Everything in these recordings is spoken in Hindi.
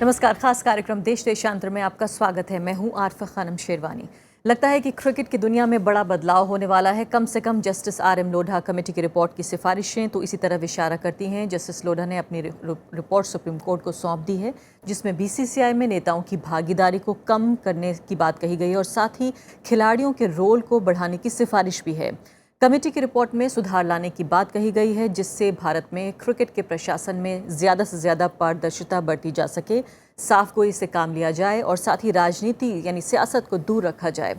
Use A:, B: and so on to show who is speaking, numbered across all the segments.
A: नमस्कार। खास कार्यक्रम देश देशांतर में आपका स्वागत है। मैं हूं आरफा खानम शेरवानी। लगता है कि क्रिकेट की दुनिया में बड़ा बदलाव होने वाला है। कम से कम जस्टिस RM लोढ़ा कमेटी की रिपोर्ट की सिफारिशें तो इसी तरफ इशारा करती हैं। जस्टिस लोढ़ा ने अपनी रिपोर्ट सुप्रीम कोर्ट को सौंप दी है, जिसमें BCCI में नेताओं की भागीदारी को कम करने की बात कही गई है और साथ ही खिलाड़ियों के रोल को बढ़ाने की सिफारिश भी है। कमेटी की रिपोर्ट में सुधार लाने की बात कही गई है, जिससे भारत में क्रिकेट के प्रशासन में ज़्यादा से ज़्यादा पारदर्शिता बढ़ती जा सके, साफ गोई से काम लिया जाए और साथ ही राजनीति यानी सियासत को दूर रखा जाए।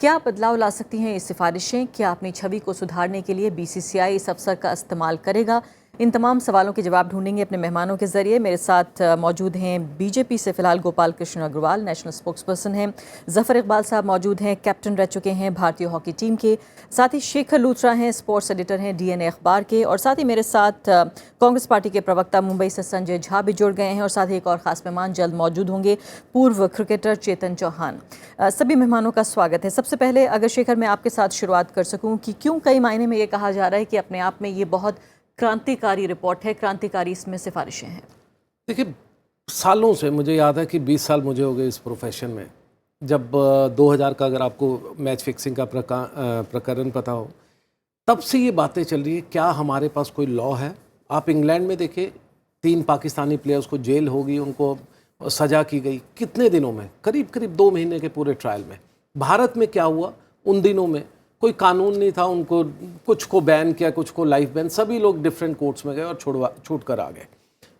A: क्या बदलाव ला सकती हैं ये सिफारिशें? क्या अपनी छवि को सुधारने के लिए BCCI इस अवसर का इस्तेमाल करेगा? इन तमाम सवालों के जवाब ढूंढेंगे अपने मेहमानों के जरिए। मेरे साथ मौजूद हैं BJP से फिलहाल गोपाल कृष्ण अग्रवाल, नेशनल स्पोक्सपर्सन हैं। जफर इकबाल साहब मौजूद हैं, कैप्टन रह चुके हैं भारतीय हॉकी टीम के। साथ ही शेखर लूथरा हैं, स्पोर्ट्स एडिटर हैं DNA अखबार के। और साथ ही मेरे साथ कांग्रेस पार्टी के प्रवक्ता मुंबई से संजय झा भी जुड़ गए हैं। और साथ ही एक और खास मेहमान जल्द मौजूद होंगे, पूर्व क्रिकेटर चेतन चौहान। सभी मेहमानों का स्वागत है। सबसे पहले अगर शेखर मैं आपके साथ शुरुआत कर सकूं कि क्यों कई मायने में ये कहा जा रहा है कि अपने आप में ये बहुत क्रांतिकारी रिपोर्ट है, क्रांतिकारी इसमें सिफारिशें हैं।
B: देखिए, सालों से मुझे याद है कि 20 साल मुझे हो गए इस प्रोफेशन में। जब 2000 का अगर आपको मैच फिक्सिंग का प्रकरण पता हो, तब से ये बातें चल रही है क्या हमारे पास कोई लॉ है। आप इंग्लैंड में देखिए, 3 पाकिस्तानी प्लेयर्स को जेल होगी, उनको सज़ा की गई कितने दिनों में, करीब करीब 2 महीने के पूरे ट्रायल में। भारत में क्या हुआ उन दिनों में, कोई कानून नहीं था, उनको कुछ को बैन किया, कुछ को लाइफ बैन, सभी लोग डिफरेंट कोर्ट्स में गए और छूट कर आ गए।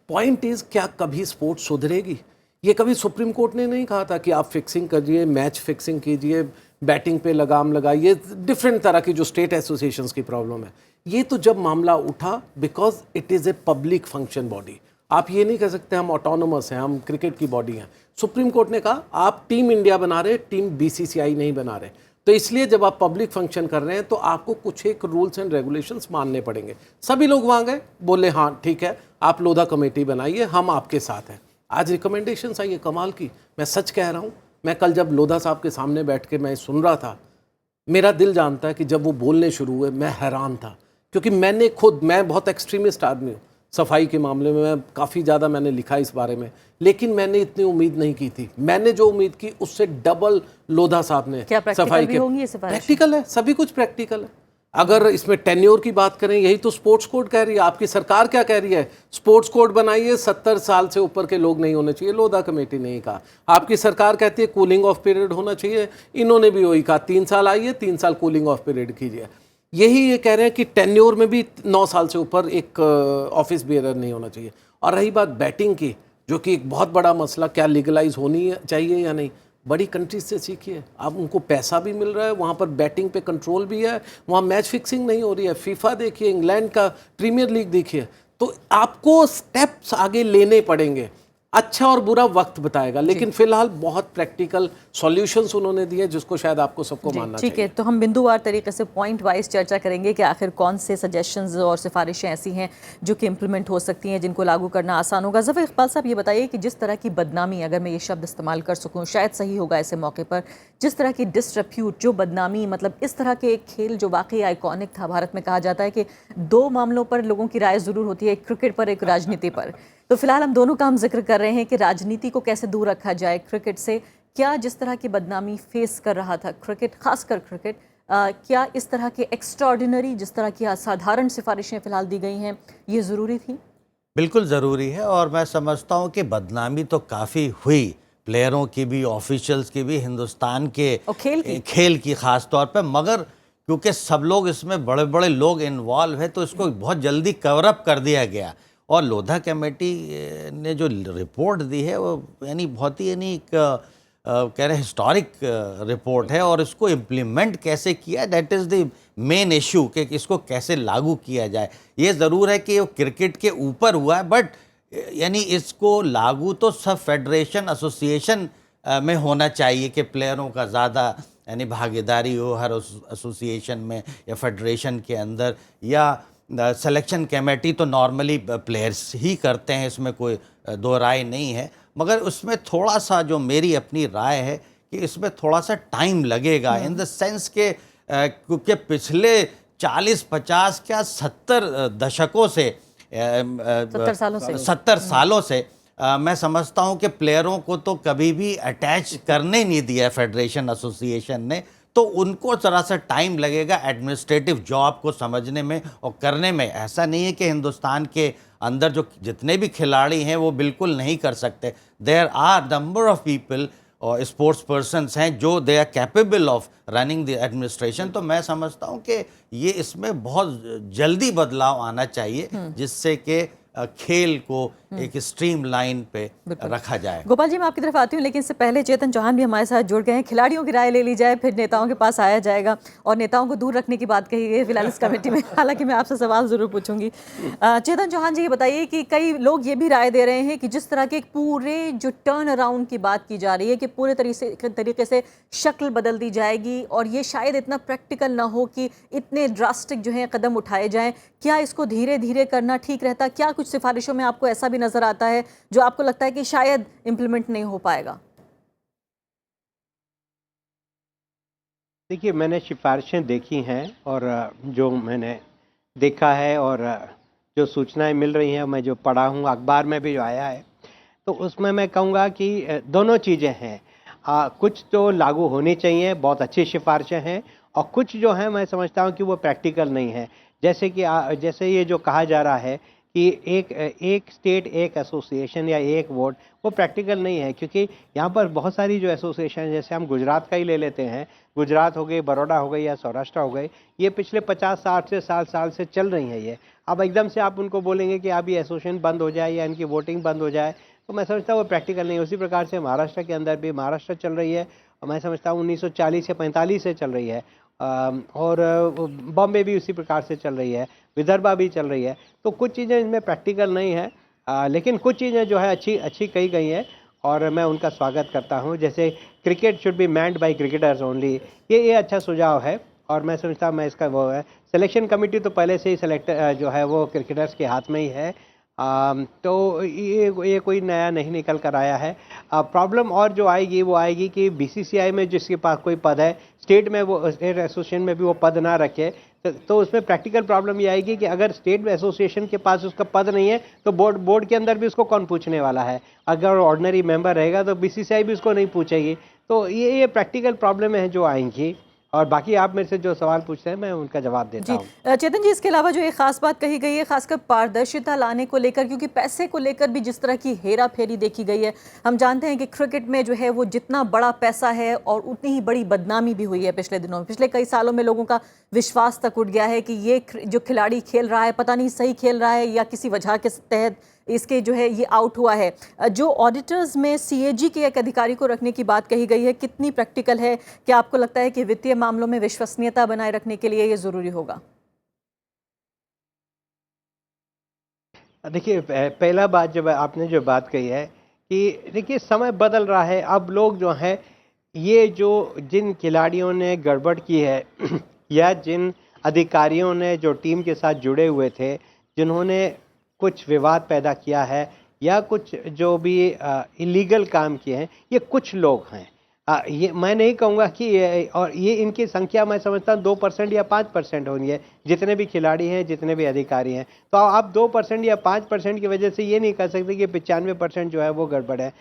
B: पॉइंट इज़, क्या कभी स्पोर्ट्स सुधरेगी? ये कभी सुप्रीम कोर्ट ने नहीं कहा था कि आप फिक्सिंग करिए, मैच फिक्सिंग कीजिए, बैटिंग पे लगाम लगाइए, डिफरेंट तरह की जो स्टेट एसोसिएशंस की प्रॉब्लम है। ये तो जब मामला उठा, because it is a public function body. आप ये नहीं कह सकते हम ऑटोनोमस हैं, हम क्रिकेट की बॉडी हैं। सुप्रीम कोर्ट ने कहा आप टीम इंडिया बना रहे, टीम BCCI नहीं बना रहे। तो इसलिए जब आप पब्लिक फंक्शन कर रहे हैं तो आपको कुछ एक रूल्स एंड रेगुलेशंस मानने पड़ेंगे। सभी लोग वहाँ गए, बोले हाँ ठीक है, आप लोधा कमेटी बनाइए, हम आपके साथ हैं। आज रिकमेंडेशंस आई है कमाल की। मैं सच कह रहा हूँ, मैं कल जब लोधा साहब के सामने बैठ के मैं सुन रहा था, मेरा दिल जानता है कि जब वो बोलने शुरू हुए मैं हैरान था, क्योंकि मैं बहुत एक्सट्रीमिस्ट आदमी हूँ सफाई के मामले में। मैं काफ़ी ज़्यादा मैंने लिखा इस बारे में, लेकिन मैंने इतनी उम्मीद नहीं की थी। मैंने जो उम्मीद की उससे डबल लोधा साहब ने सफाई के। प्रैक्टिकल है, सभी कुछ प्रैक्टिकल है। अगर इसमें टेन्योर की बात करें, यही तो स्पोर्ट्स कोड कह रही है। आपकी सरकार क्या कह रही है? स्पोर्ट्स कोड बनाइए, 70 साल से ऊपर के लोग नहीं होने चाहिए। लोधा कमेटी ने ही कहा। आपकी सरकार कहती है कूलिंग ऑफ पीरियड होना चाहिए, इन्होंने भी वही कहा 3 साल आइए, 3 साल कूलिंग ऑफ पीरियड कीजिए। यही ये कह रहे हैं कि टेन्योर में भी 9 साल से ऊपर एक ऑफिस बेयरर नहीं होना चाहिए। और रही बात बैटिंग की, जो कि एक बहुत बड़ा मसला, क्या लीगलाइज होनी चाहिए या नहीं, बड़ी कंट्रीज से सीखिए। अब उनको पैसा भी मिल रहा है, वहाँ पर बैटिंग पे कंट्रोल भी है, वहाँ मैच फिक्सिंग नहीं हो रही है। फीफा देखिए, इंग्लैंड का प्रीमियर लीग देखिए। तो आपको स्टेप्स आगे लेने पड़ेंगे। अच्छा और बुरा वक्त बताएगा, लेकिन फिलहाल बहुत प्रैक्टिकल सॉल्यूशंस उन्होंने दिए, जिसको शायद आपको सबको मानना चाहिए।
A: ठीक है, तो हम बिंदुवार तरीके से पॉइंट वाइज चर्चा करेंगे कि आखिर कौन से सजेशंस और सिफारिशें ऐसी हैं जो कि इम्प्लीमेंट हो सकती हैं, जिनको लागू करना आसान होगा। जफर इकबाल साहब ये बताइए कि जिस तरह की बदनामी, अगर मैं ये शब्द इस्तेमाल कर सकूँ शायद सही होगा ऐसे मौके पर, जिस तरह की डिसरेप्यूट, जो बदनामी, मतलब इस तरह के एक खेल जो वाकई आइकॉनिक था। भारत में कहा जाता है कि 2 मामलों पर लोगों की राय ज़रूर होती है, एक क्रिकेट पर, एक राजनीति पर। तो फिलहाल हम दोनों का हम जिक्र कर रहे हैं कि राजनीति को कैसे दूर रखा जाए क्रिकेट से। क्या जिस तरह की बदनामी फेस कर रहा था क्रिकेट, खासकर क्रिकेट, क्या इस तरह के एक्स्ट्राऑर्डिनरी, जिस तरह की असाधारण सिफारिशें फिलहाल दी गई हैं, ये ज़रूरी थी?
C: बिल्कुल ज़रूरी है। और मैं समझता हूँ कि बदनामी तो काफ़ी हुई, प्लेयरों की भी, ऑफिशियल्स की भी, हिंदुस्तान के खेल की ख़ास तौर पे। मगर क्योंकि सब लोग इसमें बड़े बड़े लोग इन्वॉल्व है, तो इसको बहुत जल्दी कवरअप कर दिया गया। और लोधा कमेटी ने जो रिपोर्ट दी है वो यानी बहुत ही कह रहे हिस्टोरिक रिपोर्ट है। और इसको इम्प्लीमेंट कैसे किया, that is the main issue, कि इसको कैसे लागू किया जाए। ये ज़रूर है कि वो क्रिकेट के ऊपर हुआ है, बट यानी इसको लागू तो सब फेडरेशन, एसोसिएशन में होना चाहिए कि प्लेयरों का ज़्यादा यानी भागीदारी हो हर एसोसिएशन में या फेडरेशन के अंदर। या सिलेक्शन कमेटी तो नॉर्मली प्लेयर्स ही करते हैं, इसमें कोई दो राय नहीं है। मगर उसमें थोड़ा सा, जो मेरी अपनी राय है, कि इसमें थोड़ा सा टाइम लगेगा, इन द सेंस के क्योंकि पिछले 40-50 क्या 70 दशकों से
A: 70 सालों से
C: 70 सालों से मैं समझता हूं कि प्लेयरों को तो कभी भी अटैच करने नहीं दिया फेडरेशन एसोसिएशन ने, तो उनको जरा सा टाइम लगेगा एडमिनिस्ट्रेटिव जॉब को समझने में और करने में। ऐसा नहीं है कि हिंदुस्तान के अंदर जो जितने भी खिलाड़ी हैं वो बिल्कुल नहीं कर सकते। There are number of people और स्पोर्ट्स पर्सन्स हैं जो they are capable of running the administration. तो मैं समझता हूं कि ये इसमें बहुत जल्दी बदलाव आना चाहिए जिससे कि खेल को एक स्ट्रीम लाइन पे रखा जाए।
A: गोपाल जी, मैं आपकी तरफ आती हूँ, लेकिन इससे पहले चेतन चौहान भी हमारे साथ जुड़ गए हैं। खिलाड़ियों की राय ले ली जाए, फिर नेताओं के पास आया जाएगा, और नेताओं को दूर रखने की बात कही गई है फिलहाल इस कमेटी में। हालांकि मैं आपसे सवाल जरूर पूछूंगी। चेतन चौहान जी, ये बताइए कि कई लोग ये भी राय दे रहे हैं कि जिस तरह के पूरे जो टर्न अराउंड की बात की जा रही है कि पूरे तरीके से शक्ल बदल दी जाएगी, और ये शायद इतना प्रैक्टिकल ना हो कि इतने ड्रास्टिक जो है कदम उठाए जाएं। क्या इसको धीरे धीरे करना ठीक रहता? क्या कुछ सिफारिशों में आपको ऐसा भी नजर आता है जो आपको लगता है कि शायद इंप्लीमेंट नहीं हो पाएगा?
D: देखिए, मैंने सिफारिशें देखी हैं, और जो मैंने देखा है और जो सूचनाएं मिल रही हैं, मैं जो पढ़ा हूँ अखबार में भी जो आया है, तो उसमें मैं कहूँगा कि दोनों चीज़ें हैं। कुछ तो लागू होनी चाहिए, बहुत अच्छी सिफारिशें हैं, और कुछ जो है मैं समझता हूँ कि वो प्रैक्टिकल नहीं है। जैसे कि जैसे ये जो कहा जा रहा है कि एक स्टेट एक एसोसिएशन या एक वोट, वो प्रैक्टिकल नहीं है, क्योंकि यहाँ पर बहुत सारी जो एसोसिएशन, जैसे हम गुजरात का ही ले लेते हैं, गुजरात हो गई, बड़ौदा हो गई या सौराष्ट्र हो गई, ये पिछले 50-60 से साल से चल रही है ये। अब एकदम से आप उनको बोलेंगे कि अब ये एसोसिएशन बंद हो जाए या इनकी वोटिंग बंद हो जाए, तो मैं समझता हूँ वो प्रैक्टिकल नहीं है। उसी प्रकार से महाराष्ट्र के अंदर भी, महाराष्ट्र चल रही है, और मैं समझता हूँ 1940 या 45 से चल रही है, और बॉम्बे भी उसी प्रकार से चल रही है, विदर्भा भी चल रही है। तो कुछ चीज़ें इनमें प्रैक्टिकल नहीं है, लेकिन कुछ चीज़ें जो है अच्छी कही गई हैं, और मैं उनका स्वागत करता हूं। जैसे cricket should be manned by cricketers only, ये अच्छा सुझाव है, और मैं समझता हूँ मैं इसका वो है। सिलेक्शन कमेटी तो पहले से ही जो है वो क्रिकेटर्स के हाथ में ही है, तो ये कोई नया नहीं निकल कर आया है। प्रॉब्लम और जो आएगी वो आएगी कि बीसीसीआई में जिसके पास कोई पद है, स्टेट में वो, स्टेट एसोसिएशन में भी वो पद ना रखे, तो उसमें प्रैक्टिकल प्रॉब्लम ये आएगी कि अगर स्टेट एसोसिएशन के पास उसका पद नहीं है, तो बोर्ड के अंदर भी उसको कौन पूछने वाला है? अगर ऑर्डिनरी मेंबर रहेगा तो बीसीसीआई भी उसको नहीं पूछेगी। तो ये प्रैक्टिकल प्रॉब्लम है जो आएंगी, और बाकी आप मेरे से जो सवाल पूछते हैं मैं उनका जवाब देता हूँ।
A: चेतन जी, इसके अलावा जो एक खास बात कही गई है, खासकर पारदर्शिता लाने को लेकर, क्योंकि पैसे को लेकर भी जिस तरह की हेरा फेरी देखी गई है, हम जानते हैं कि क्रिकेट में जो है वो जितना बड़ा पैसा है और उतनी ही बड़ी बदनामी भी हुई है पिछले दिनों में। पिछले कई सालों में लोगों का विश्वास तक उठ गया है कि ये जो खिलाड़ी खेल रहा है पता नहीं सही खेल रहा है या किसी वजह के तहत इसके जो है ये आउट हुआ है। जो ऑडिटर्स में सीएजी के एक अधिकारी को रखने की बात कही गई है, कितनी प्रैक्टिकल है? क्या आपको लगता है कि वित्तीय मामलों में विश्वसनीयता बनाए रखने के लिए ये जरूरी होगा?
D: देखिए, पहला बात जब आपने जो बात कही है कि देखिए समय बदल रहा है, अब लोग जो हैं, ये जो जिन खिलाड़ियों ने गड़बड़ की है या जिन अधिकारियों ने जो टीम के साथ जुड़े हुए थे, जिन्होंने कुछ विवाद पैदा किया है या कुछ जो भी इलीगल काम किए हैं, ये कुछ लोग हैं। ये मैं नहीं कहूँगा कि ये इनकी संख्या मैं समझता हूँ 2% या 5% होनी है, जितने भी खिलाड़ी हैं, जितने भी अधिकारी हैं। तो आप 2% या 5% की वजह से ये नहीं कह सकते कि 95% जो है वो गड़बड़ है।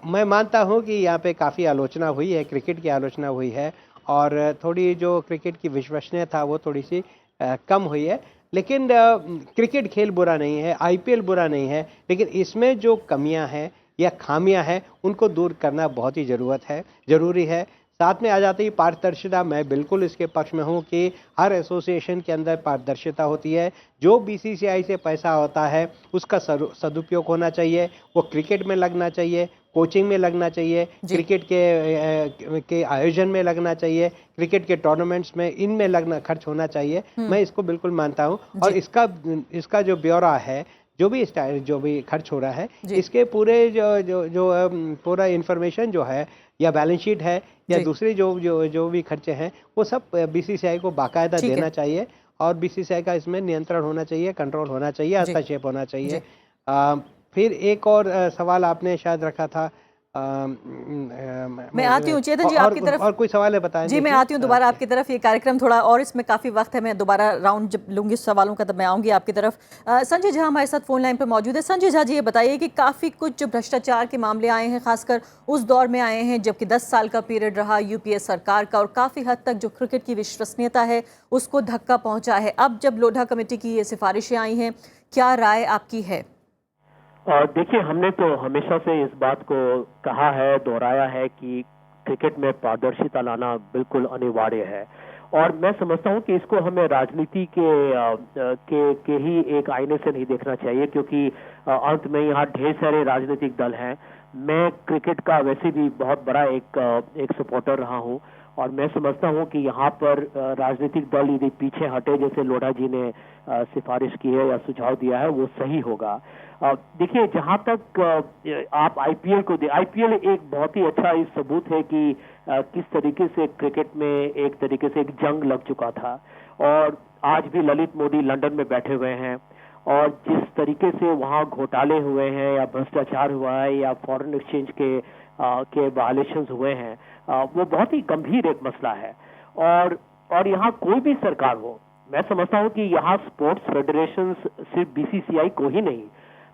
D: मैं मानता हूँ कि यहाँ पे काफ़ी आलोचना हुई है, क्रिकेट की आलोचना हुई है, और थोड़ी जो क्रिकेट की विश्वसनीयता वो थोड़ी सी कम हुई है। लेकिन क्रिकेट खेल बुरा नहीं है, आईपीएल बुरा नहीं है, लेकिन इसमें जो कमियां हैं या खामियां हैं उनको दूर करना बहुत ही ज़रूरी है। साथ में आ जाती है पारदर्शिता। मैं बिल्कुल इसके पक्ष में हूँ कि हर एसोसिएशन के अंदर पारदर्शिता होती है। जो बीसीसीआई से पैसा होता है उसका सदुपयोग होना चाहिए, वो क्रिकेट में लगना चाहिए, कोचिंग में लगना चाहिए, क्रिकेट के आयोजन में लगना चाहिए, क्रिकेट के टूर्नामेंट्स में, इनमें खर्च होना चाहिए। मैं इसको बिल्कुल मानता हूँ, और इसका जो ब्यौरा है, जो भी खर्च हो रहा है, इसके पूरे जो पूरा इन्फॉर्मेशन जो है, या बैलेंस शीट है, या दूसरे जो भी खर्चे हैं, वो सब बीसीसीआई को बाकायदा देना चाहिए, और बीसीसीआई का इसमें नियंत्रण होना चाहिए, कंट्रोल होना चाहिए, हस्तक्षेप होना चाहिए। फिर एक और सवाल आपने शायद रखा था
A: मैं आती हूँ चेतन जी आपकी तरफ।
D: और कोई सवाल है बताएं
A: जी मैं आती हूँ दोबारा आपकी तरफ। ये कार्यक्रम थोड़ा और इसमें काफ़ी वक्त है, मैं दोबारा राउंड जब लूँगी सवालों का तब मैं आऊँगी आपकी तरफ। संजय झा हमारे साथ फ़ोन लाइन पर मौजूद है। संजय झा जी ये बताइए कि काफ़ी कुछ जो भ्रष्टाचार के मामले आए हैं, खासकर उस दौर में आए हैं जबकि 10 साल का पीरियड रहा यूपीए सरकार का, और काफ़ी हद तक जो क्रिकेट की विश्वसनीयता है उसको धक्का पहुँचा है। अब जब लोढ़ा कमेटी की ये सिफारिशें आई हैं, क्या राय आपकी है?
E: देखिए, हमने तो हमेशा से इस बात को कहा है, दोहराया है कि क्रिकेट में पारदर्शिता लाना बिल्कुल अनिवार्य है, और मैं समझता हूं कि इसको हमें राजनीति के ही एक आईने से नहीं देखना चाहिए, क्योंकि अंत में यहाँ ढेर सारे राजनीतिक दल हैं। मैं क्रिकेट का वैसे भी बहुत बड़ा एक सपोर्टर रहा हूं, और मैं समझता हूं कि यहाँ पर राजनीतिक दल यदि पीछे हटे, जैसे लोढ़ा जी ने सिफारिश की है या सुझाव दिया है, वो सही होगा। देखिए, जहां तक आप आईपीएल को आईपीएल एक बहुत ही अच्छा इस सबूत है कि किस तरीके से क्रिकेट में एक तरीके से एक जंग लग चुका था, और आज भी ललित मोदी लंदन में बैठे हुए हैं, और जिस तरीके से वहां घोटाले हुए हैं या भ्रष्टाचार हुआ है या फॉरेन एक्सचेंज के वायलेशंस हुए हैं, वो बहुत ही गंभीर एक मसला है। और यहाँ कोई भी सरकार हो, मैं समझता हूँ कि यहाँ स्पोर्ट्स फेडरेशन सिर्फ बीसीसीआई को ही नहीं,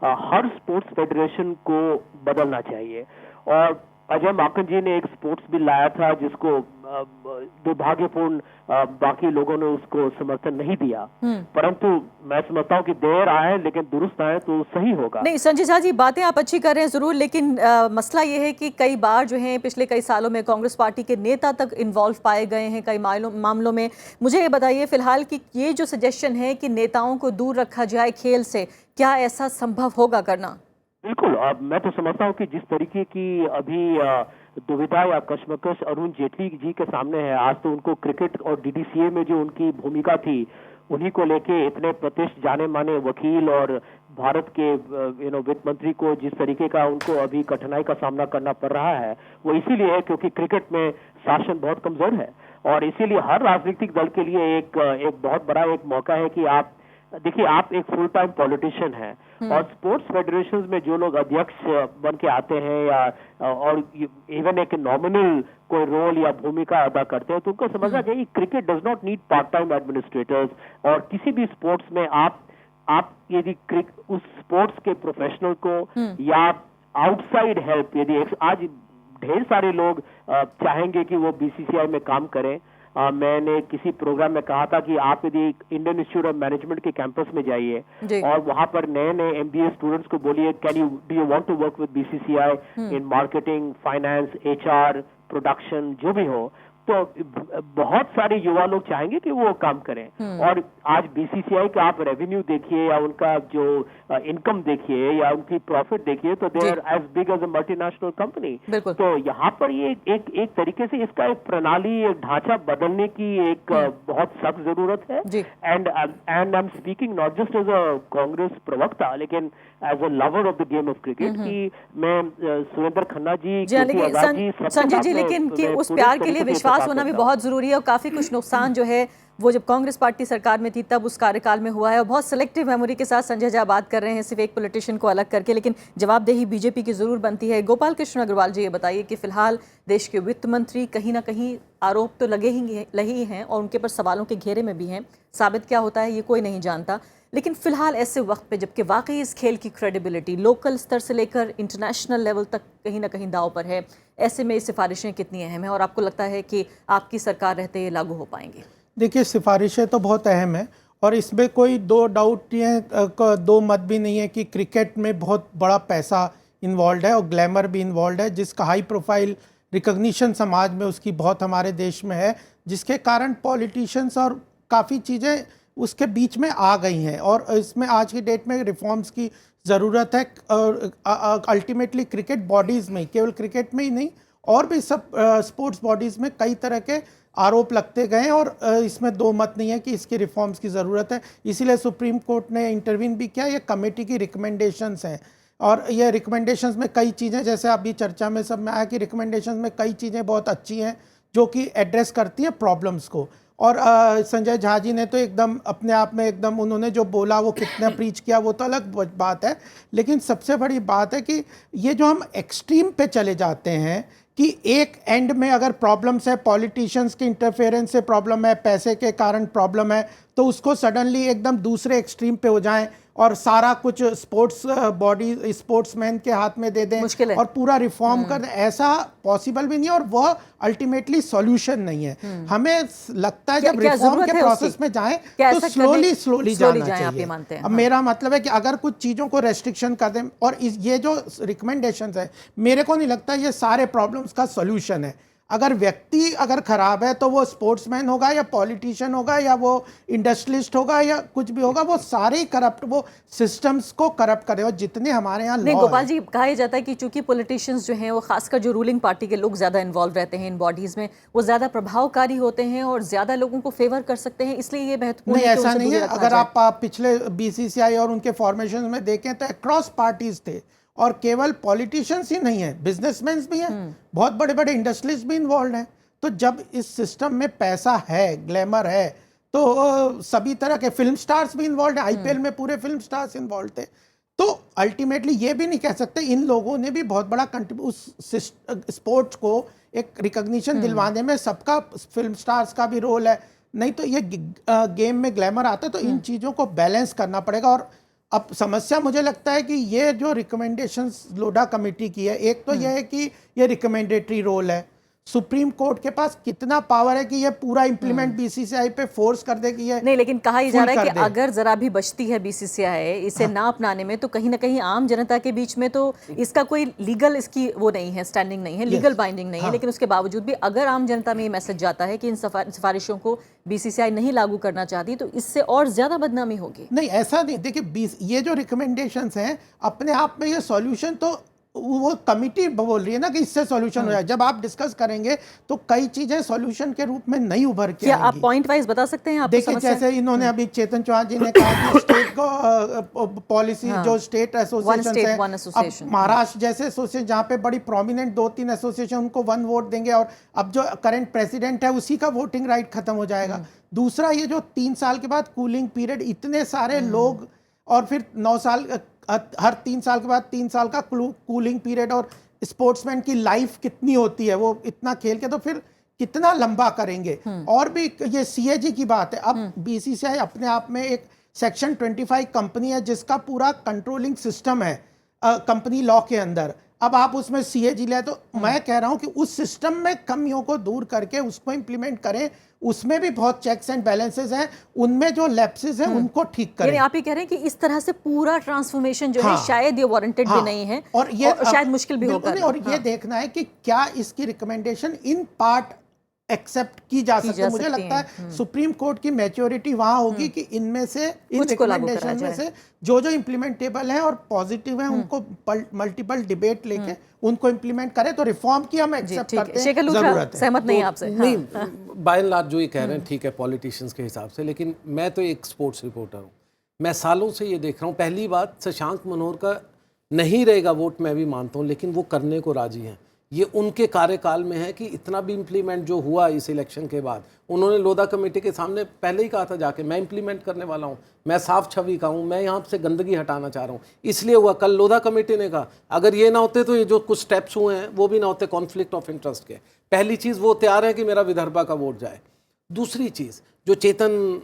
E: हर स्पोर्ट्स फेडरेशन को बदलना चाहिए। और अजय माकन जी ने एक स्पोर्ट्स बिल लाया था जिसको दुर्भाग्यपूर्ण बाकी लोगों ने उसको समर्थन नहीं दिया, परंतु मैं समझता हूं कि देर आए लेकिन दुरुस्त आए तो सही होगा।
A: नहीं संजय झा जी, बातें आप अच्छी कर रहे हैं जरूर, लेकिन मसला ये है कि कई बार जो है पिछले कई सालों में कांग्रेस पार्टी के नेता तक इन्वॉल्व पाए गए हैं कई मामलों में। मुझे ये बताइए फिलहाल कि ये जो सजेशन है कि नेताओं को दूर रखा जाए खेल से, क्या ऐसा संभव होगा करना?
E: बिल्कुल। मैं तो समझता हूँ कि जिस तरीके की अभी दुविधा या कश्मकश अरुण जेटली जी के सामने है, आज तो उनको क्रिकेट और डीडीसीए में जो उनकी भूमिका थी उन्हीं को लेके इतने प्रतिष्ठित जाने माने वकील और भारत के वित्त मंत्री को जिस तरीके का उनको अभी कठिनाई का सामना करना पड़ रहा है, वो इसीलिए है क्योंकि क्रिकेट में शासन बहुत कमजोर है, और इसीलिए हर राजनीतिक दल के लिए एक बहुत बड़ा एक मौका है कि आप देखिए, आप एक फुल टाइम पॉलिटिशियन हैं, और स्पोर्ट्स फेडरेशन में जो लोग अध्यक्ष बन के आते हैं या और इवन एक नॉमिनल कोई रोल या भूमिका अदा करते हैं, तो उनको समझना चाहिए cricket does not need part time administrators. और किसी भी स्पोर्ट्स में आप यदि उस स्पोर्ट्स के प्रोफेशनल को या आउटसाइड हेल्प, यदि आज ढेर सारे लोग चाहेंगे कि वो बीसीसीआई में काम करें। मैंने किसी प्रोग्राम में कहा था कि आप यदि इंडियन इंस्टीट्यूट ऑफ मैनेजमेंट के कैंपस में जाइए और वहां पर नए एमबीए स्टूडेंट्स को बोलिए, do you want to work with BCCI in marketing, finance, HR, production, जो भी हो, तो बहुत सारे युवा लोग चाहेंगे कि वो काम करें। और आज बीसीसीआई का आप रेवेन्यू देखिए या उनका जो इनकम देखिए या उनकी प्रॉफिट देखिए, तो they are as big as a multinational company. तो यहाँ पर ये एक तरीके से इसका एक प्रणाली, एक ढांचा बदलने की एक बहुत सख्त जरूरत है। And I am speaking not just as a Congress प्रवक्ता, लेकिन as a lover of the game of cricket, कि मैं सुरेंद्र खन्ना जी,
A: संजय जी, लेकिन कि उस प्यार के लिए विश्वास होना भी बहुत जरूरी है, और काफी कुछ नुकसान जो है वो जब कांग्रेस पार्टी सरकार में थी तब उस कार्यकाल में हुआ है, और बहुत सिलेक्टिव मेमोरी के साथ संजय झा बात कर रहे हैं, सिर्फ एक पॉलिटिशियन को अलग करके, लेकिन जवाबदेही बीजेपी की जरूर बनती है। गोपाल कृष्ण अग्रवाल जी, ये बताइए कि फिलहाल देश के वित्त मंत्री कहीं ना कहीं आरोप तो लगे ही हैं और उनके पर सवालों के घेरे में भी हैं, साबित क्या होता है ये कोई नहीं जानता, लेकिन फिलहाल ऐसे वक्त पे जबकि वाकई इस खेल की क्रेडिबिलिटी लोकल स्तर से लेकर इंटरनेशनल लेवल तक कहीं ना कहीं दांव पर है, ऐसे में ये सिफारिशें कितनी अहम हैं और आपको लगता है कि आपकी सरकार रहते ये लागू हो पाएंगी?
F: देखिए, सिफारिशें तो बहुत अहम है और इसमें कोई दो डाउट ये दो मत भी नहीं है कि क्रिकेट में बहुत बड़ा पैसा इन्वॉल्व है और ग्लैमर भी इन्वॉल्व है, जिसका हाई प्रोफाइल रिकग्निशन समाज में उसकी बहुत हमारे देश में है, जिसके कारण पॉलिटिशियंस और काफ़ी चीज़ें उसके बीच में आ गई हैं और इसमें आज की डेट में रिफॉर्म्स की ज़रूरत है। और अल्टीमेटली क्रिकेट बॉडीज़ में, केवल क्रिकेट में ही नहीं और भी सब स्पोर्ट्स बॉडीज़ में कई तरह के आरोप लगते गए और इसमें दो मत नहीं है कि इसकी रिफॉर्म्स की ज़रूरत है। इसीलिए सुप्रीम कोर्ट ने इंटरवीन भी किया। ये कमेटी की रिकमेंडेशंस हैं और ये रिकमेंडेशंस में कई चीज़ें, जैसे अभी चर्चा में सब में आया कि रिकमेंडेशंस में कई चीज़ें बहुत अच्छी हैं जो कि एड्रेस करती हैं प्रॉब्लम्स को, और संजय झा जी ने तो एकदम अपने आप में एकदम उन्होंने जो बोला वो कितना प्रीच किया वो तो अलग बात है, लेकिन सबसे बड़ी बात है कि ये जो हम एक्सट्रीम पे चले जाते हैं कि एक एंड में अगर प्रॉब्लम्स है, पॉलिटिशियंस के इंटरफेरेंस से प्रॉब्लम है, पैसे के कारण प्रॉब्लम है, तो उसको सडनली एकदम दूसरे एक्सट्रीम पे हो जाएं और सारा कुछ स्पोर्ट्स बॉडी स्पोर्ट्समैन के हाथ में दे दें और पूरा रिफॉर्म कर दें, ऐसा पॉसिबल भी नहीं है और वह अल्टीमेटली सॉल्यूशन नहीं है। हमें लगता है जब रिफॉर्म के प्रोसेस में जाएं तो स्लोली जाना चाहिए। अब मेरा मतलब है कि अगर कुछ चीज़ों को रेस्ट्रिक्शन कर दें, और ये जो रिकमेंडेशंस है मेरे को नहीं लगता ये सारे प्रॉब्लम्स का सॉल्यूशन है। अगर व्यक्ति अगर खराब है तो वो स्पोर्ट्समैन होगा या पॉलिटिशियन होगा या वो इंडस्ट्रियलिस्ट होगा या कुछ भी होगा, वो सारे करप्ट, वो सिस्टम्स को करप्ट करे। और जितने हमारे यहाँ
A: नहीं गोपाल जी, कहा जाता है कि चूंकि पॉलिटिशियंस जो हैं वो खासकर जो रूलिंग पार्टी के लोग ज़्यादा इन्वॉल्व रहते हैं इन बॉडीज़ में, वो ज़्यादा प्रभावकारी होते हैं और ज़्यादा लोगों को फेवर कर सकते हैं, इसलिए ये महत्वपूर्ण
F: नहीं, ऐसा नहीं है। अगर आप पिछले BCCI और उनके फॉर्मेशन में देखें तो अक्रॉस पार्टीज थे, और केवल पॉलिटिशियंस ही नहीं है, बिजनेसमैन भी हैं, बहुत बड़े बड़े इंडस्ट्रीज भी इन्वॉल्व हैं। तो जब इस सिस्टम में पैसा है, ग्लैमर है, तो सभी तरह के फिल्म स्टार्स भी इन्वॉल्व हैं। IPL में पूरे फिल्म स्टार्स इन्वॉल्व थे। तो अल्टीमेटली ये भी नहीं कह सकते, इन लोगों ने भी बहुत बड़ा उस स्पोर्ट्स को एक रिकॉग्निशन दिलवाने में सबका, फिल्म स्टार्स का भी रोल है। नहीं तो ये गेम में ग्लैमर आता है, तो इन चीज़ों को बैलेंस करना पड़ेगा। और अब समस्या मुझे लगता है कि ये जो रिकमेंडेशंस लोढ़ा कमेटी की है, एक तो यह है कि ये रिकमेंडेटरी रोल है, सुप्रीम कोर्ट के पास कितना पावर है कि ये पूरा इंप्लीमेंट BCCI पे फोर्स कर दे कि ये
A: नहीं, लेकिन कहा ही जा रहा है कि अगर जरा भी बचती है BCCI इसे ना अपनाने में, तो कहीं ना कहीं आम जनता के बीच में तो इसका कोई लीगल, इसकी वो नहीं है, स्टैंडिंग नहीं है, लीगल बाइंडिंग नहीं है, लेकिन उसके बावजूद भी अगर आम जनता में ये मैसेज जाता है कि इन सिफारिशों को BCCI नहीं लागू करना चाहती, तो इससे और ज्यादा बदनामी होगी।
F: नहीं, ऐसा नहीं। देखिए, ये जो रिकमेंडेशंस हैं अपने आप में ये सॉल्यूशन तो वो कमिटी बोल रही है ना कि इससे सॉल्यूशन हो जाए। जब आप डिस्कस करेंगे तो कई चीजें सॉल्यूशन के रूप में नहीं उभर के
A: क्या आप पॉइंट वाइज बता सकते हैं?
F: देखिए, जैसे इन्होंने अभी चेतन चौहान जी ने कहा कि स्टेट को पॉलिसी, जो स्टेट एसोसिएशन है, महाराष्ट्र जैसे एसोसिएशन जहाँ पे बड़ी प्रोमिनेंट 2-3 एसोसिएशन, उनको 1 वोट देंगे और अब जो करंट प्रेसिडेंट है उसी का वोटिंग राइट खत्म हो जाएगा। दूसरा, ये जो 3 साल के बाद कूलिंग पीरियड, इतने सारे लोग, और फिर 9 साल, हर 3 साल के बाद 3 साल का कूलिंग पीरियड, और स्पोर्ट्समैन की लाइफ कितनी होती है, वो इतना खेल के तो फिर कितना लंबा करेंगे। और भी ये CAG की बात है। अब BCCI अपने आप में एक सेक्शन 25 कंपनी है जिसका पूरा कंट्रोलिंग सिस्टम है कंपनी लॉ के अंदर। अब आप उसमें CAG ले, तो मैं कह रहा हूं कि उस सिस्टम में कमियों को दूर करके उसको इंप्लीमेंट करें। उसमें भी बहुत चेक्स एंड बैलेंसेस हैं, उनमें जो लैप्सेस हैं उनको ठीक करें।
A: यानी आप ये कह रहे हैं कि इस तरह से पूरा ट्रांसफॉर्मेशन जो है शायद ये वारंटेड भी नहीं है, और ये शायद मुश्किल भी होगा।
F: और ये देखना है कि क्या इसकी रिकमेंडेशन इन पार्ट एक्सेप्ट की जा सकती है। मुझे लगता है सुप्रीम कोर्ट की मैच्योरिटी वहां होगी कि इनमें से, इन रिकमेंडेशन में से जो इम्प्लीमेंटेबल है और पॉजिटिव है, उनको मल्टीपल डिबेट लेके उनको इम्प्लीमेंट करें, तो रिफॉर्म की हम एक्सेप्ट करते हैं, जरूरत है।
A: सहमत नहीं आपसे?
B: नहीं, बाय एंड लार्ज जो ये कह रहे हैं ठीक है पॉलिटिशियंस के हिसाब से, लेकिन मैं तो एक स्पोर्ट्स रिपोर्टर हूँ। मैं सालों से ये देख रहा हूँ। पहली बात, शशांक मनोहर का नहीं रहेगा वोट, मैं भी मानता हूँ, लेकिन वो करने को राजी हैं। ये उनके कार्यकाल में है कि इतना भी इम्प्लीमेंट जो हुआ इस इलेक्शन के बाद, उन्होंने लोधा कमेटी के सामने पहले ही कहा था जाके, मैं इम्प्लीमेंट करने वाला हूँ, मैं साफ छवि का हूँ, मैं यहाँ से गंदगी हटाना चाह रहा हूँ। इसलिए हुआ। कल लोधा कमेटी ने कहा अगर ये ना होते तो ये जो कुछ स्टेप्स हुए हैं वो भी ना होते कॉन्फ्लिक्ट ऑफ इंटरेस्ट के। पहली चीज़, वो तैयार है कि मेरा विदर्भा का वोट जाए। दूसरी चीज़, जो चेतन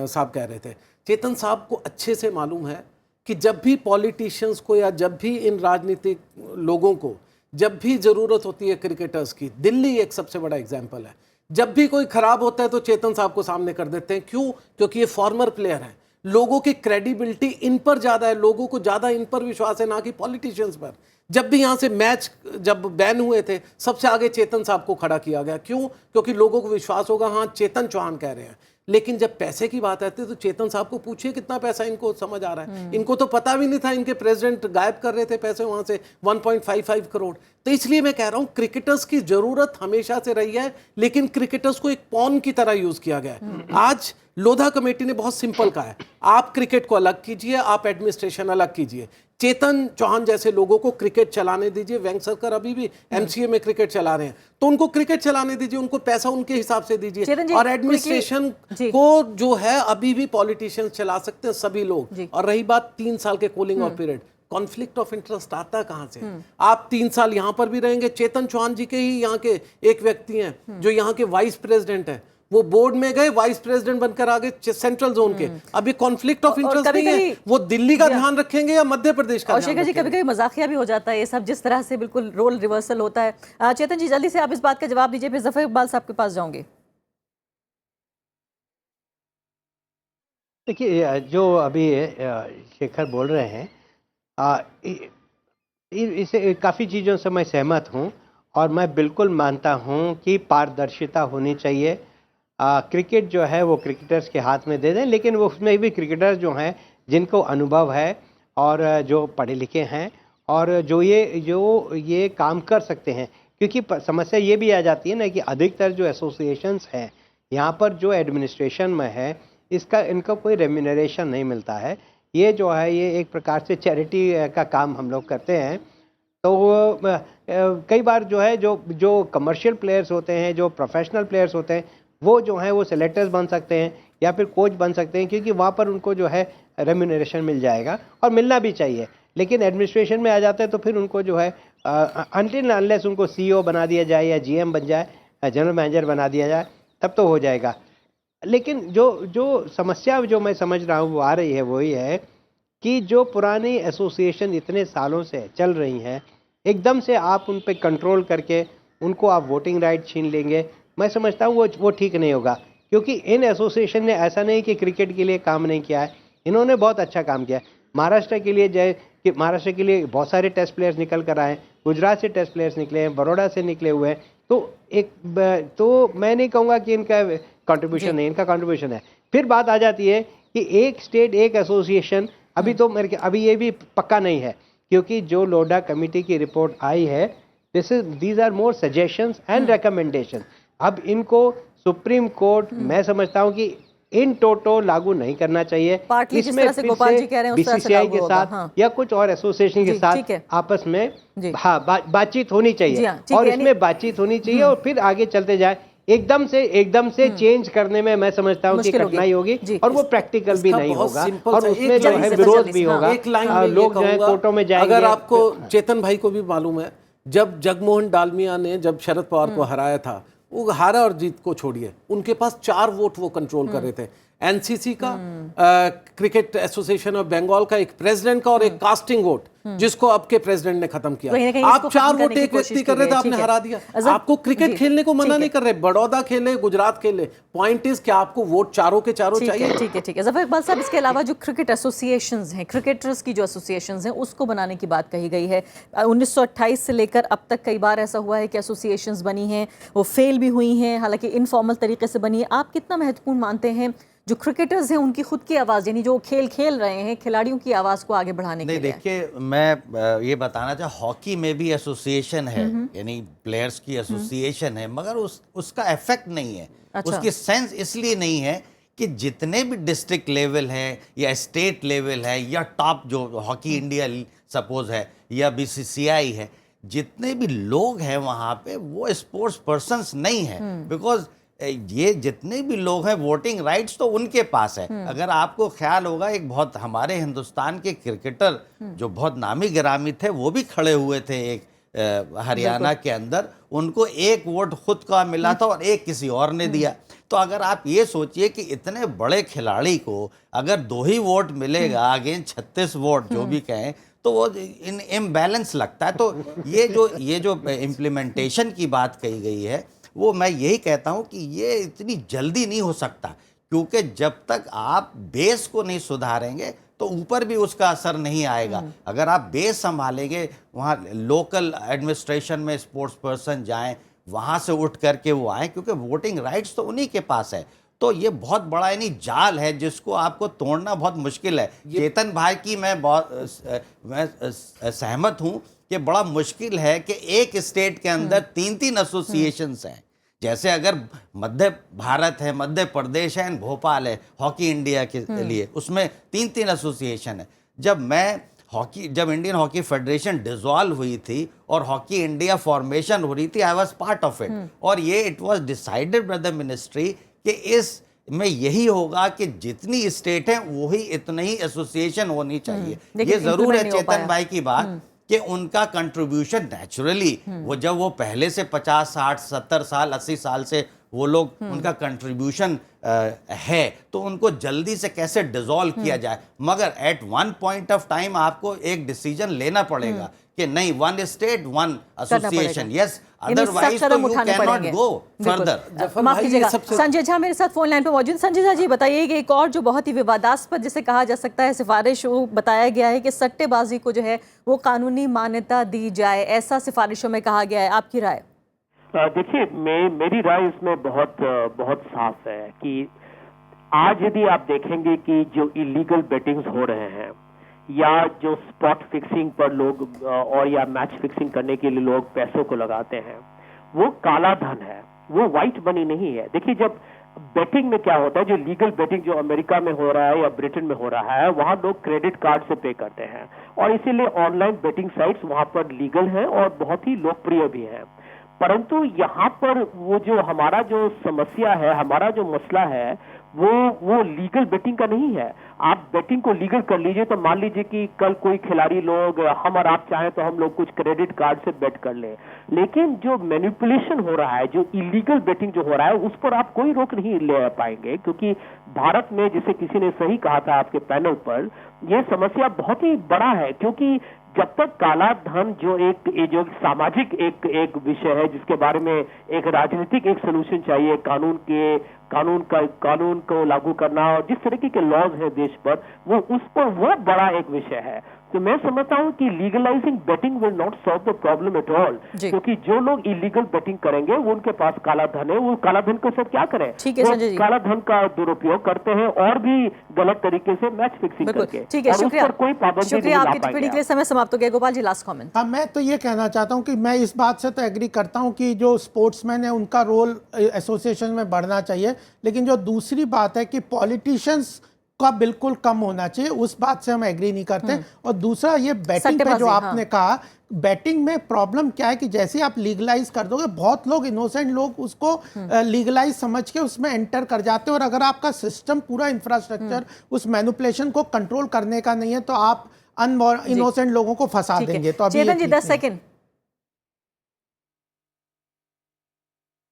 B: साहब कह रहे थे, चेतन साहब को अच्छे से मालूम है कि जब भी पॉलिटिशियंस को या जब भी इन राजनीतिक लोगों को जब भी ज़रूरत होती है क्रिकेटर्स की, दिल्ली एक सबसे बड़ा एग्जाम्पल है, जब भी कोई ख़राब होता है तो चेतन साहब को सामने कर देते हैं। क्यों? क्योंकि ये फॉर्मर प्लेयर हैं, लोगों की क्रेडिबिलिटी इन पर ज़्यादा है, लोगों को ज़्यादा इन पर विश्वास है, ना कि पॉलिटिशियंस पर। जब भी यहाँ से मैच जब बैन हुए थे, सबसे आगे चेतन साहब को खड़ा किया गया। क्यों? क्योंकि लोगों को विश्वास होगा हाँ चेतन चौहान कह रहे हैं। लेकिन जब पैसे की बात आती है तो चेतन साहब को पूछिए कितना पैसा इनको समझ आ रहा है। इनको तो पता भी नहीं था, इनके प्रेसिडेंट गायब कर रहे थे पैसे वहां से 1.55 करोड़। तो इसलिए मैं कह रहा हूं क्रिकेटर्स की जरूरत हमेशा से रही है, लेकिन क्रिकेटर्स को एक पॉन की तरह यूज किया गया है। आज लोधा कमेटी ने बहुत सिंपल कहा है, आप क्रिकेट को अलग कीजिए, आप एडमिनिस्ट्रेशन अलग कीजिए। चेतन चौहान जैसे लोगों को क्रिकेट चलाने दीजिए। वेंकसरकर अभी भी एमसीए में क्रिकेट चला रहे हैं, तो उनको क्रिकेट चलाने दीजिए, उनको पैसा उनके हिसाब से दीजिए। और एडमिनिस्ट्रेशन को जो है अभी भी पॉलिटिशियंस चला सकते हैं, सभी लोग। और रही बात 3 साल के cooling of period, conflict of interest आता कहां से? आप 3 साल यहां पर भी रहेंगे। चेतन चौहान जी के ही यहाँ के एक व्यक्ति हैं जो यहाँ के वाइस प्रेसिडेंट है, वो बोर्ड में गए, वाइस प्रेसिडेंट बनकर आगे सेंट्रल जोन के। अभी कॉन्फ्लिक्ट ऑफ इंटरेस्ट नहीं है, वो दिल्ली का ध्यान रखेंगे या मध्य प्रदेश का?
A: और शेखर जी, कभी कभी मजाकिया भी हो जाता है ये सब, जिस तरह से बिल्कुल रोल रिवर्सल होता है। चेतन जी, जल्दी से आप इस बात का जवाब दीजिए, फिर जफर इकबाल साहब के पास जाऊंगे।
D: देखिए, जो अभी शेखर बोल रहे हैं, इसे काफ़ी चीज़ों से मैं सहमत हूं, और मैं बिल्कुल मानता हूं कि पारदर्शिता होनी चाहिए। क्रिकेट जो है वो क्रिकेटर्स के हाथ में दे दें, लेकिन वो उसमें भी क्रिकेटर्स जो हैं जिनको अनुभव है और जो पढ़े लिखे हैं और जो ये काम कर सकते हैं। क्योंकि समस्या ये भी आ जाती है ना कि अधिकतर जो एसोसिएशंस हैं यहाँ पर, जो एडमिनिस्ट्रेशन में है, इनका कोई रेम्यूनरेशन नहीं मिलता है। ये जो है ये एक प्रकार से चैरिटी का काम हम लोग करते हैं। तो कई बार जो है जो कमर्शियल प्लेयर्स होते हैं, जो प्रोफेशनल प्लेयर्स होते हैं, वो जो है वो सेलेक्टर्स बन सकते हैं या फिर कोच बन सकते हैं, क्योंकि वहाँ पर उनको जो है रेम्यूनरेशन मिल जाएगा और मिलना भी चाहिए। लेकिन एडमिनिस्ट्रेशन में आ जाते हैं तो फिर उनको जो है अनटिल अनलेस उनको सीईओ बना दिया जाए या जीएम बन जाए, जनरल मैनेजर बना दिया जाए, तब तो हो जाएगा। लेकिन जो समस्या जो मैं समझ रहा हूँ वो आ रही है, वो ये है कि जो पुरानी एसोसिएशन इतने सालों से चल रही हैं, एकदम से आप उन पे कंट्रोल करके उनको आप वोटिंग राइट छीन लेंगे, मैं समझता हूँ वो ठीक नहीं होगा। क्योंकि इन एसोसिएशन ने ऐसा नहीं कि क्रिकेट के लिए काम नहीं किया है, इन्होंने बहुत अच्छा काम किया है। महाराष्ट्र के लिए बहुत सारे टेस्ट प्लेयर्स निकल कर आए, गुजरात से टेस्ट प्लेयर्स निकले हैं, बड़ौदा से निकले हुए हैं। तो मैं नहीं कहूँगा कि इनका कंट्रीब्यूशन नहीं, इनका कंट्रीब्यूशन है। फिर बात आ जाती है कि एक स्टेट एक एसोसिएशन, अभी ये भी पक्का नहीं है, क्योंकि जो लोढ़ा कमेटी की रिपोर्ट आई है, these are more suggestions and recommendation. अब इनको सुप्रीम कोर्ट, मैं समझता हूं कि इन टोटो लागू नहीं करना चाहिए।
A: इसमें फिर से
D: बीसीसीआई के साथ या कुछ और एसोसिएशन के साथ आपस में बातचीत होनी चाहिए, और इसमें बातचीत होनी चाहिए और फिर आगे चलते जाए। एकदम से चेंज करने में मैं समझता हूँ कि कठिनाई होगी और वो प्रैक्टिकल भी नहीं होगा, और उसमें जो है विरोध भी होगा। लोग जो है कोर्टों में जाएंगे।
B: अगर आपको चेतन भाई को भी मालूम है, जब जगमोहन डालमिया ने जब शरद पवार को हराया था, वो हारा और जीत को छोड़िए, उनके पास 4 वोट वो कंट्रोल कर रहे थे। एनसीसी का, क्रिकेट एसोसिएशन ऑफ बंगाल का, एक प्रेसिडेंट का और एक कास्टिंग वोट, जिसको अब के प्रेसिडेंट ने खत्म किया। आप 4 वोट एक व्यक्ति कर रहे थे, आपने हरा दिया। आपको क्रिकेट खेलने को मना नहीं कर रहे, बड़ौदा खेले, गुजरात खेले, पॉइंट इज कि आपको वोट चारों के चारों चाहिए।
A: ठीक है जफर इकबाल साहब, इसके अलावा जो क्रिकेट एसोसिएशंस हैं, क्रिकेटर्स की जो एसोसिएशंस हैं, उसको बनाने की बात कही गई है। 1928 से लेकर अब तक कई बार ऐसा हुआ है कि एसोसिएशंस बनी हैं, वो फेल भी हुई हैं, हालांकि इनफॉर्मल तरीके से बनी है। आप कितना महत्वपूर्ण मानते हैं जो क्रिकेटर्स हैं उनकी खुद की आवाज़, यानी जो खेल रहे हैं, खिलाड़ियों की आवाज़ को आगे बढ़ाने के लिए?
C: देखिए, मैं ये बताना चाहूँ, हॉकी में भी एसोसिएशन है, यानी प्लेयर्स की एसोसिएशन है, मगर उसका इफेक्ट नहीं है। अच्छा। उसकी सेंस इसलिए नहीं है कि जितने भी डिस्ट्रिक्ट लेवल है या स्टेट लेवल है या टॉप जो हॉकी इंडिया सपोज है या बीसीसीआई है, जितने भी लोग हैं वहाँ पे वो स्पोर्ट्स पर्सन्स नहीं है। बिकॉज ये जितने भी लोग हैं, वोटिंग राइट्स तो उनके पास है। अगर आपको ख्याल होगा, एक बहुत हमारे हिंदुस्तान के क्रिकेटर जो बहुत नामी गिरामी थे, वो भी खड़े हुए थे एक हरियाणा के अंदर, उनको 1 वोट खुद का मिला था और 1 किसी और ने दिया। तो अगर आप ये सोचिए कि इतने बड़े खिलाड़ी को अगर 2 ही वोट मिलेगा अगेंस्ट 36 वोट जो भी कहें, तो वो इम्बैलेंस लगता है। तो ये जो इम्प्लीमेंटेशन की बात कही गई है, वो मैं यही कहता हूं कि ये इतनी जल्दी नहीं हो सकता, क्योंकि जब तक आप बेस को नहीं सुधारेंगे तो ऊपर भी उसका असर नहीं आएगा। अगर आप बेस संभालेंगे, वहाँ लोकल एडमिनिस्ट्रेशन में स्पोर्ट्स पर्सन जाएं, वहाँ से उठ करके वो आएँ, क्योंकि वोटिंग राइट्स तो उन्हीं के पास है। तो ये बहुत बड़ा यानी जाल है जिसको आपको तोड़ना बहुत मुश्किल है। चेतन भाई की मैं सहमत हूँ कि बड़ा मुश्किल है कि एक स्टेट के अंदर 3-3 एसोसिएशंस हैं, जैसे अगर मध्य भारत है, मध्य प्रदेश है एंड भोपाल है हॉकी इंडिया के लिए, उसमें 3-3 एसोसिएशन है। जब इंडियन हॉकी फेडरेशन डिसॉल्व हुई थी और हॉकी इंडिया फॉर्मेशन हो रही थी, I was part of it, और ये it was decided by the ministry कि इस में यही होगा कि जितनी स्टेट है वही इतने ही एसोसिएशन होनी चाहिए। ये जरूर है चेतन भाई की बात कि उनका कंट्रीब्यूशन नेचुरली वो जब वो पहले से 50, 60, 70 साल, 80 साल से वो लोग उनका कंट्रीब्यूशन है, तो उनको जल्दी से कैसे डिसॉल्व किया जाए। मगर at one point of time आपको एक डिसीजन लेना पड़ेगा कि नहीं, one state one association, yes, otherwise तो you can not go further.
A: माफ कीजिएगा, संजय झा मेरे साथ फोन लाइन पर मौजूद। संजय झा जी बताइए कि एक और जो बहुत ही विवादास्पद जिसे कहा जा सकता है सिफारिश, वो बताया गया है कि सट्टेबाजी को जो है वो कानूनी मान्यता दी जाए, ऐसा सिफारिशों में कहा गया है, आपकी राय?
E: देखिए, मेरी राय इसमें बहुत साफ है कि आज यदि आप देखेंगे कि जो इलीगल बेटिंग्स हो रहे हैं या जो स्पॉट फिक्सिंग पर लोग और या मैच फिक्सिंग करने के लिए लोग पैसों को लगाते हैं, वो काला धन है, वो व्हाइट मनी नहीं है। देखिए, जब बेटिंग में क्या होता है, जो लीगल बेटिंग जो अमेरिका में हो रहा है या ब्रिटेन में हो रहा है, वहां लोग क्रेडिट कार्ड से पे करते हैं और इसीलिए ऑनलाइन बेटिंग साइट्स वहां पर लीगल हैं और बहुत ही लोकप्रिय भी हैं। परंतु यहाँ पर वो जो हमारा जो समस्या है, हमारा जो मसला है, वो लीगल बेटिंग का नहीं है। आप बेटिंग को लीगल कर लीजिए तो मान लीजिए कि कल कोई खिलाड़ी लोग, हम और आप चाहें तो हम लोग कुछ क्रेडिट कार्ड से बेट कर लें, लेकिन जो मैनिपुलेशन हो रहा है, जो इलीगल बेटिंग जो हो रहा है, उस पर आप कोई रोक नहीं ले पाएंगे, क्योंकि भारत में, जिसे किसी ने सही कहा था आपके पैनल पर, यह समस्या बहुत ही बड़ा है। क्योंकि जब तक काला धन जो सामाजिक एक विषय है, जिसके बारे में एक राजनीतिक एक सोल्यूशन चाहिए, कानून को लागू करना और जिस तरीके के लॉज हैं देश पर, वो बड़ा एक विषय है। तो मैं समझता हूं कि legalising betting will not solve the problem at all, क्योंकि जो लोग इलीगल बेटिंग करेंगे वो उनके पास काला धन है, वो काला धन के साथ क्या करें, वो काला धन का दुरुपयोग करते हैं और भी गलत तरीके से मैच फिक्सिंग करके।
A: ठीक है, शुक्रिया,
E: कोई पाबंदी
A: शुक्रिया आपकी टिप्पणी के लिए। समय समाप्त हो गया। Gopal ji, last comment.
F: हाँ, मैं तो ये कहना चाहता हूँ कि मैं इस बात से तो एग्री करता हूँ कि जो स्पोर्ट्समैन है उनका रोल एसोसिएशन में बढ़ना चाहिए, लेकिन जो दूसरी बात है कि पॉलिटिशियंस का बिल्कुल कम होना चाहिए, उस बात से हम एग्री नहीं करते। और दूसरा ये बेटिंग पे जो आपने कहा, बेटिंग में प्रॉब्लम क्या है कि जैसे आप लीगलाइज कर दोगे, बहुत लोग, इनोसेंट लोग उसको लीगलाइज समझ के उसमें एंटर कर जाते हैं, और अगर आपका सिस्टम पूरा इंफ्रास्ट्रक्चर उस मैनिपुलेशन को कंट्रोल करने का नहीं है तो आप इनोसेंट लोगों को फंसा देंगे। तो अभी
A: चेतन जी 10 सेकंड।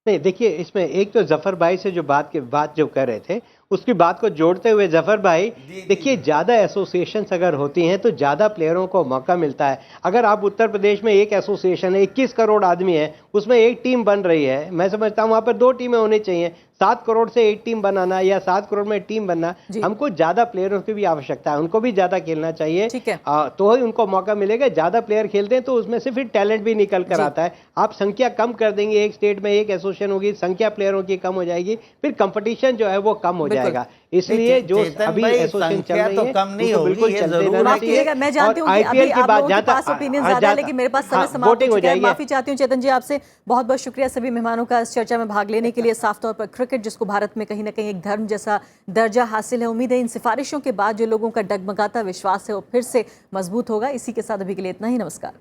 D: नहीं, देखिए, इसमें एक तो जफर भाई से जो बात जो कर रहे थे, उसकी बात को जोड़ते हुए जफर भाई, देखिए, ज़्यादा एसोसिएशंस अगर होती हैं तो ज़्यादा प्लेयरों को मौका मिलता है। अगर आप उत्तर प्रदेश में एक एसोसिएशन है, 21 करोड़ आदमी है, उसमें एक टीम बन रही है, मैं समझता हूँ वहाँ पर 2 टीमें होनी चाहिए। 7 करोड़ से एक टीम बनाना या 7 करोड़ में टीम बनना, हमको ज़्यादा प्लेयरों की भी आवश्यकता है, उनको भी ज़्यादा खेलना चाहिए, तो ही उनको मौका मिलेगा। ज़्यादा प्लेयर खेलते हैं तो उसमें से फिर टैलेंट भी निकल कर आता है। आप संख्या कम कर देंगे, एक स्टेट में एक एसोसिएशन होगी, संख्या प्लेयरों की कम हो जाएगी, फिर कंपटीशन जो है वो कम हो जाएगा। इसलिए जो अभी एसोसिएशन चल रही है,
C: कम नहीं होगी,
D: बिल्कुल चलते रहना चाहिए।
A: मैं जानती हूं कि अभी आप लोगों के पास ओपिनियन ज्यादा है, लेकिन मेरे पास समय समाप्त हो चुका है। माफी चाहती हूं चेतन जी आपसे। बहुत बहुत शुक्रिया सभी मेहमानों का इस चर्चा में भाग लेने के लिए। साफ तौर पर क्रिकेट, जिसको भारत में कहीं ना कहीं एक धर्म जैसा दर्जा हासिल है, उम्मीद है इन सिफारिशों के बाद जो लोगों का डगमगाता विश्वास है वो फिर से मजबूत होगा। इसी के साथ अभी के लिए इतना ही। नमस्कार।